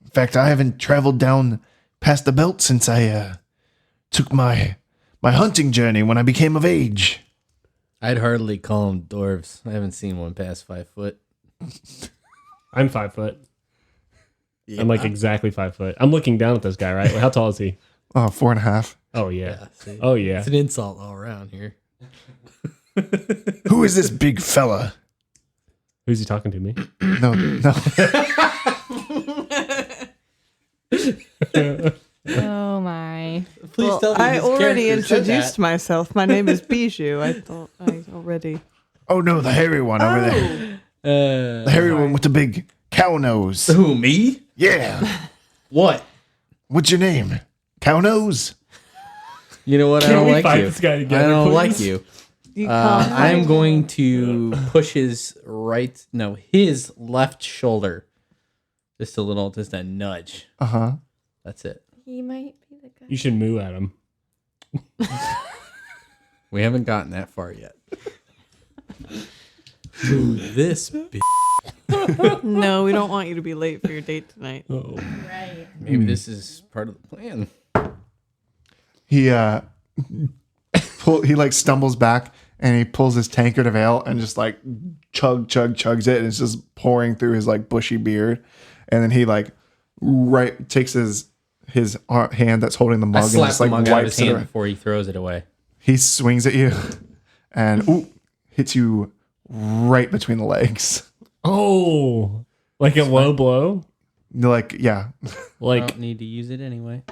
In fact, I haven't traveled down past the belt since I took my hunting journey when I became of age. I'd hardly call them dwarves. I haven't seen one past 5 foot. I'm 5 foot. I'm like exactly 5 foot. I'm looking down at this guy, right? How tall is he? Oh, 4.5. Oh yeah. See? Oh yeah. It's an insult all around here. Who is this big fella? Who's he talking to me? No. Oh my. Please Well, tell me I his already character said introduced that. myself. My name is Bijou. I thought I already. Oh no, the hairy one over there. The hairy one with the big cow nose. Who, me? Yeah. What? What's your name? Cow nose? You know what? I Can don't we like fight you. this guy together, I don't please? like you. You call me- I'm going to push his his left shoulder. Just a nudge. Uh-huh. That's it. He might be the guy. You should moo at him. We haven't gotten that far yet. This b- No, we don't want you to be late for your date tonight. Oh. Right. maybe this is part of the plan. He he like stumbles back and he pulls his tankard of ale and just like chugs it, and it's just pouring through his like bushy beard. And then he like takes his hand that's holding the I mug and slap just the like mug out of wipes his it hand around. before he throws it away. He swings at you and hits you right between the legs. Oh, like a low blow? You're like, yeah. I Like, don't need to use it anyway.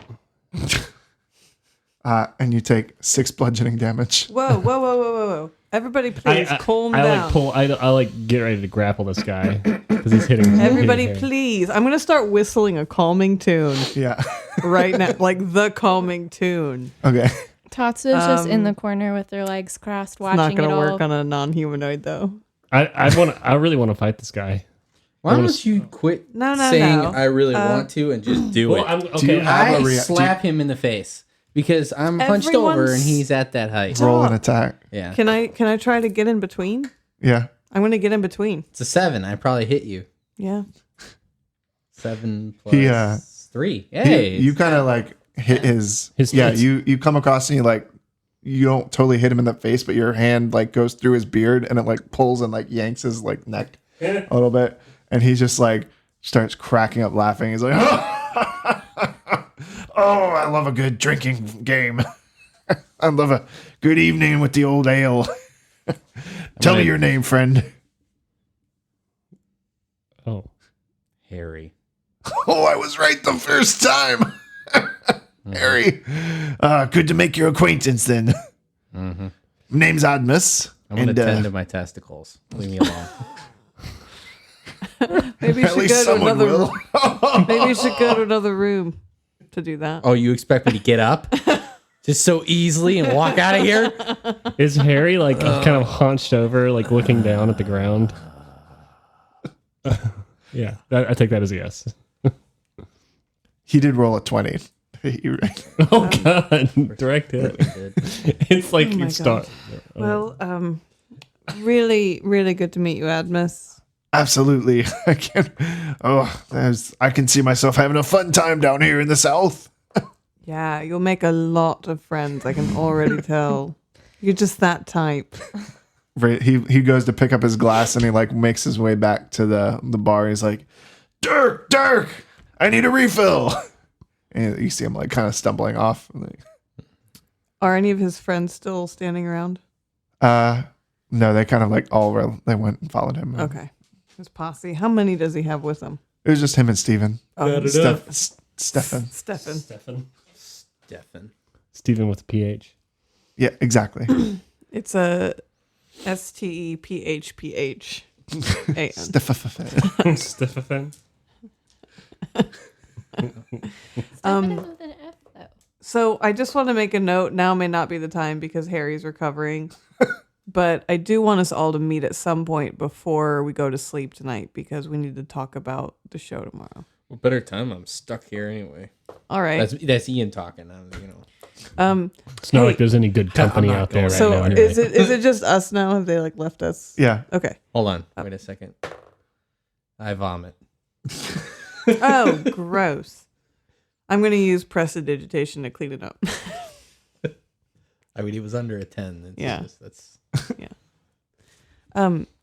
And you take 6 bludgeoning damage. Whoa. Everybody, please calm down. I like get ready to grapple this guy because he's hitting. Everybody, hitting Harry. please. I'm going to start whistling a calming tune Yeah. right now. Like the calming tune. Okay. Tatsu's just in the corner with their legs crossed, It's watching not going it to all. work on a non-humanoid, though. I really want to fight this guy. Why don't you quit No, saying no. I really want to and just do it? Do you have I a slap him in the face because I'm hunched over and Everyone's- he's at that height. roll an attack? Yeah. Can I try to get in between? Yeah. I'm going to get in between. It's a 7. I probably hit you. Yeah. 7 plus He, 3. Hey. You kind of like hit his Yeah, you come across and you don't totally hit him in the face, but your hand like goes through his beard and it like pulls and like yanks his like neck a little bit, and he just like starts cracking up laughing. He's like, oh, I love a good drinking game. I love a good evening with the old ale. Tell me your name, friend. Oh, Harry. Oh, I was right the first time. Harry, good to make your acquaintance then. Name's Admus. I'm going and, to tend to my testicles. Leave me alone. Maybe you at should least go to someone another will. Maybe you should go to another room to do that. Oh, you expect me to get up just so easily and walk out of here? is Harry like kind of hunched over, like looking down at the ground? Yeah, I take that as a yes. He did roll a 20. Oh god, direct hit. It's like Oh my you start. Well, really, really good to meet you, Admus. Absolutely. I can see myself having a fun time down here in the South. Yeah, you'll make a lot of friends. I can already tell. You're just that type. Right, he goes to pick up his glass and he like makes his way back to the bar. He's like, Dirk, I need a refill. And you see him like kind of stumbling off. Like, Are any of his friends still standing around? no, they kind of like they went and followed him. Okay. His posse. How many does he have with him? It was just him and Steven. Stefan. Stefan. Stefan. Stephen with a PH. Yeah, exactly. It's a STEPHPH. Stefan. Stefan. With an F though. So I just want to make a note. Now may not be the time because Harry's recovering. But I do want us all to meet at some point before we go to sleep tonight because we need to talk about the show tomorrow. Well, better time. I'm stuck here anyway. All right. That's Ian talking. It's not like there's any good company not out there right So now. Anyway. is it just us now? Have they like left us? Yeah. Okay. Hold on. Wait a second. I vomit. Oh, gross. I'm going to use prestidigitation to clean it up. I mean, he was under a 10. That's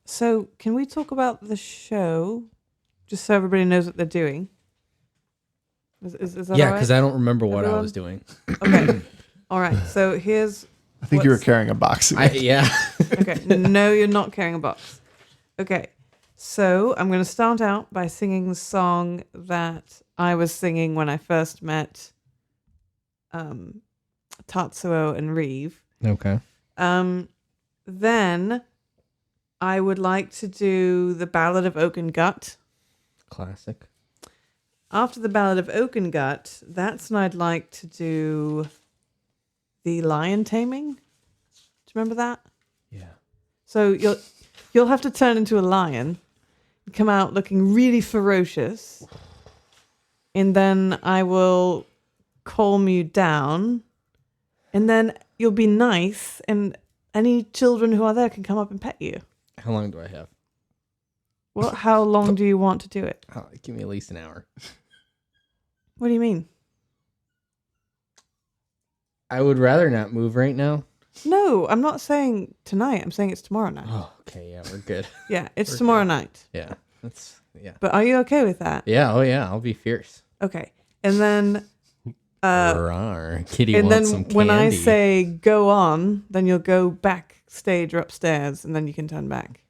So can we talk about the show just so everybody knows what they're doing? Is that yeah, all right? because I don't remember what I Everyone? was doing. Okay. All right. So here's I think you were what's- carrying a box. Yeah. Okay. No, you're not carrying a box. Okay. So I'm going to start out by singing the song that I was singing when I first met Tatsuo and Reeve. Okay. Then I would like to do the Ballad of Oak and Gut. Classic. After the Ballad of Oak and Gut, that's when I'd like to do the Lion Taming. Do you remember that? Yeah. So you'll have to turn into a lion, come out looking really ferocious, and then I will calm you down, and then you'll be nice, and any children who are there can come up and pet you. How long do I have? Well, how long do you want to do it? Oh, give me at least an hour. What do you mean? I would rather not move right now. No, I'm not saying tonight. I'm saying it's tomorrow night. Oh, okay. Yeah, we're good. Yeah, it's We're tomorrow good. night. Yeah, that's But are you okay with that? yeah. Oh yeah, I'll be fierce. Okay. And then Rawr. Kitty and then wants some candy. when I say go on, then you'll go backstage or upstairs and then you can turn back.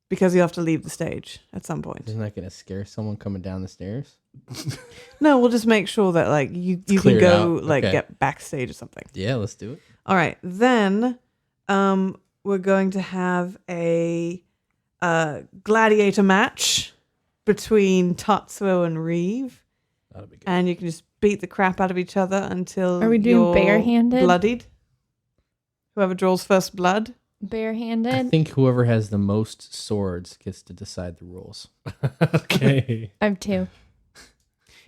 Because you have to leave the stage at some point. Isn't that gonna scare someone coming down the stairs? No, we'll just make sure that like you can cleared go out. like Okay. get backstage or something. Yeah, let's do it. All right. Then we're going to have a gladiator match between Tatsuo and Reeve. That'll be good. And you can just beat the crap out of each other until Are we doing you're barehanded? bloodied. Whoever draws first blood. I Barehanded. think whoever has the most swords gets to decide the rules. Okay. I have 2.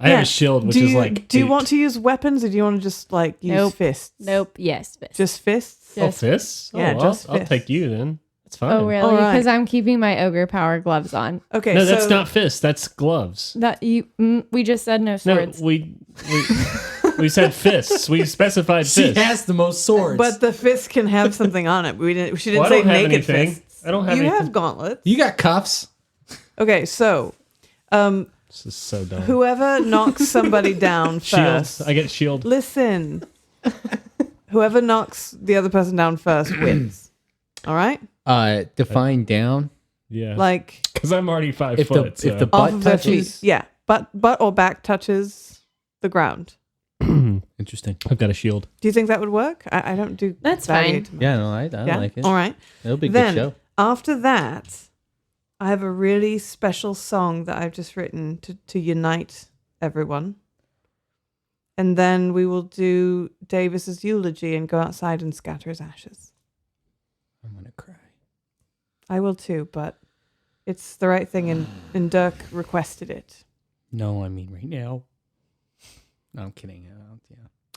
I have a shield, which do is you, like. Do you 8. want to use weapons or do you want to just like use Nope. fists? Nope. Yes. Fist. Just fists? Oh, Just- fists? Yeah, Oh, just I'll fists. take you then. That's fine. Oh, really? All right. Because I'm keeping my ogre power gloves on. Okay. No, so that's not fists. That's gloves. That we just said no No, swords. we said fists. We specified fists. the most swords. But the fist can have something on it. She didn't Well, I say don't have naked anything. fists. I don't have You anything. have gauntlets. you got cuffs. Okay, so This is so dumb. whoever knocks somebody down Shield. first. I get shield. Listen. Whoever knocks the other person down first wins. All right? Define down. Yeah. Like Because I'm already 5 If foot. the if the off butt of their feet. touches. Yeah. Butt or back touches the ground. Interesting. I've got a shield. Do you think that would work? I don't do That's gladiator fine. match. Yeah, no, I Yeah? like it. All right. It'll be a Then good show. after that, I have a really special song that I've just written to unite everyone. And then we will do Davis's eulogy and go outside and scatter his ashes. I'm gonna cry. I will too, but it's the right thing, and Dirk requested it. No, I mean right now. No, I'm kidding. Yeah.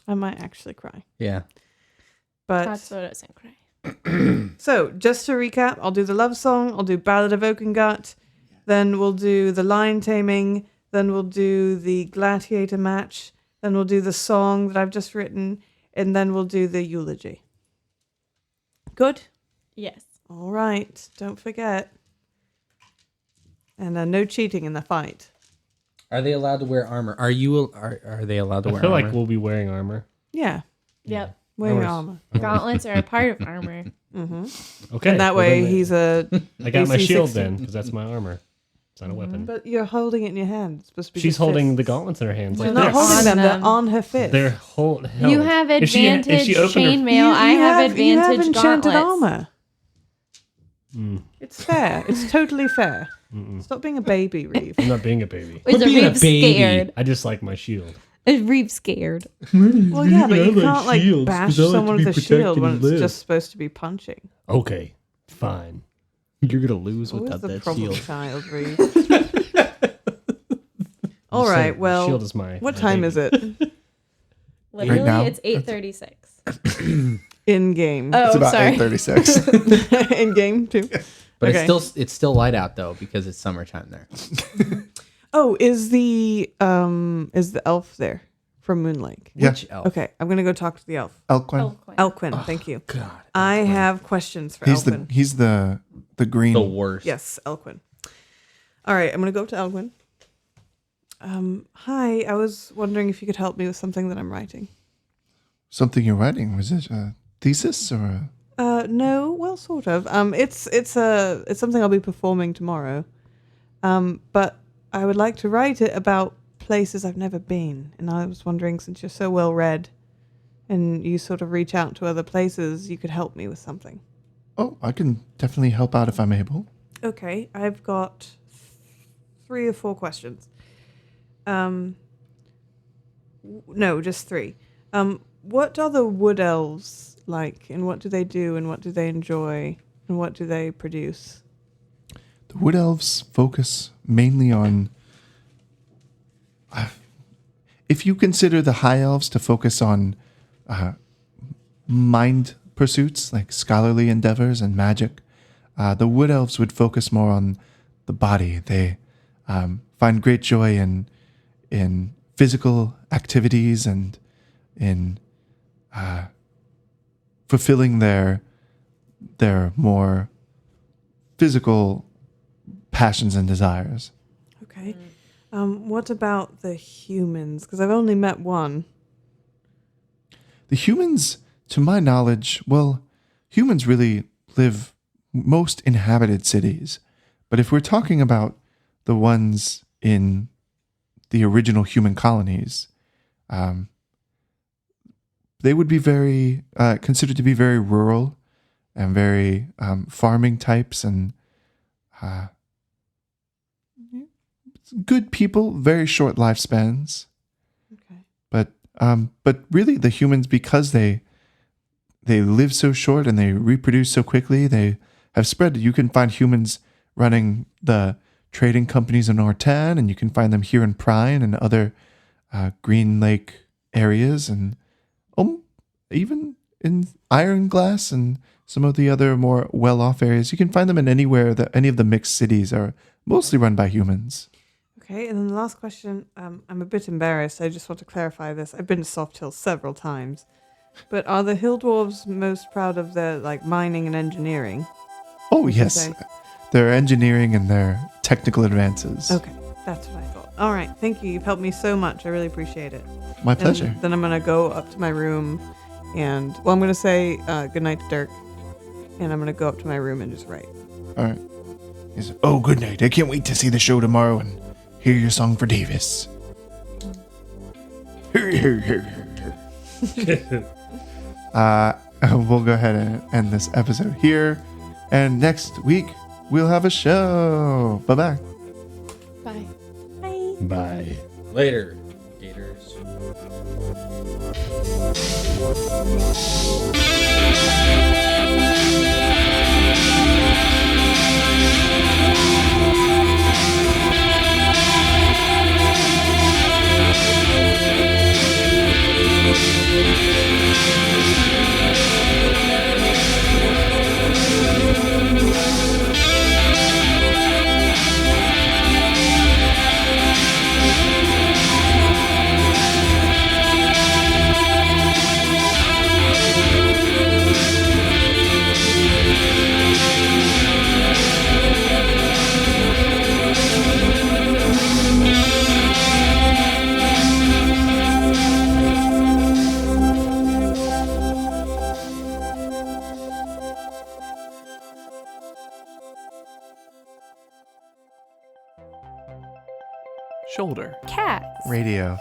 I might actually cry. Yeah. But Tatsuo doesn't cry. so, just to recap, I'll do the love song, I'll do Ballad of Oakengut, then we'll do the lion taming, then we'll do the gladiator match, then we'll do the song that I've just written, and then we'll do the eulogy. Good? Yes. All right, don't forget. And no cheating in the fight. Are they allowed to wear armor? Are they allowed to I wear feel armor? like we'll be wearing armor. Yeah, Yep. wear your Armor's- armor. Gauntlets are a part of armor. Mm-hmm. Okay. And that well, way then he's a. I got my AC shield 16. then, because that's my armor. It's not a weapon. But you're holding it in your hand. It's supposed to be She's just holding fists. the gauntlets in her hands. You're Like not this. holding On them. They're them. on her fist. They're held. You have If she advantage opened her- chainmail. I have you have advantage enchanted gauntlets. armor. Mm, It's fair. It's totally fair. mm-mm. Stop being a baby, Reeve. I'm not being a baby. Is being a Reeve baby. scared? I just like my shield. Is Reeve scared? Well, yeah, but you can't like bash someone with a shield when it's just supposed to be punching. Okay, fine. You're gonna lose Always without the that problem shield. child, Reeve. All Just right. saying, Well, shield is my. what my time baby. is it Literally, now? it's 8:36. in game? Oh, It's about sorry. 8:36. In game too. But Okay. it's still light out though because it's summertime there. Oh, is the elf there from Moonlake? Yeah. Which elf? Okay, I'm gonna go talk to the elf. Elquin. Elquin, thank you. God. I have questions for He's Elquin. he's the green. The worst. Yes, Elquin. All right, I'm gonna go up to Elquin. Hi, I was wondering if you could help me with something that I'm writing. Something you're writing, was it a thesis or a... No, well, sort of. It's something I'll be performing tomorrow. But I would like to write it about places I've never been, and I was wondering, since you're so well read, and you sort of reach out to other places, you could help me with something. Oh, I can definitely help out if I'm able. Okay, I've got 3 or 4 questions. No, just 3. What are the wood elves like, and what do they do, and what do they enjoy, and what do they produce? The wood elves focus mainly on... if you consider the high elves to focus on mind pursuits like scholarly endeavors and magic, The wood elves would focus more on the body. They find great joy in physical activities and in fulfilling their more physical passions and desires. Okay. What about the humans? Because I've only met one. The humans, to my knowledge, well, humans really live most inhabited cities. But if we're talking about the ones in the original human colonies, they would be very considered to be very rural and very farming types and good people, very short lifespans. Okay. But really, the humans, because they live so short and they reproduce so quickly, they have spread. You can find humans running the trading companies in Ortan, and you can find them here in Prine and other Green Lake areas, and even in Iron Glass and some of the other more well-off areas. You can find them in anywhere that any of the mixed cities are mostly run by humans. Okay, and then the last question. I'm a bit embarrassed. I just want to clarify this. I've been to Soft Hill several times, but are the Hill Dwarves most proud of their mining and engineering? Oh, would you yes. say? Their engineering and their technical advances. Okay, that's what I thought. All right, thank you. You've helped me so much. I really appreciate it. My pleasure. And then I'm gonna go up to my room, and I'm gonna say goodnight to Dirk, and I'm gonna go up to my room and just write. All right. He says, "Oh, good night. I can't wait to see the show tomorrow and hear your song for Davis." We'll go ahead and end this episode here. And next week, we'll have a show. Bye-bye. Bye. Bye. Later, Gators. Shoulder. Cats. Radio.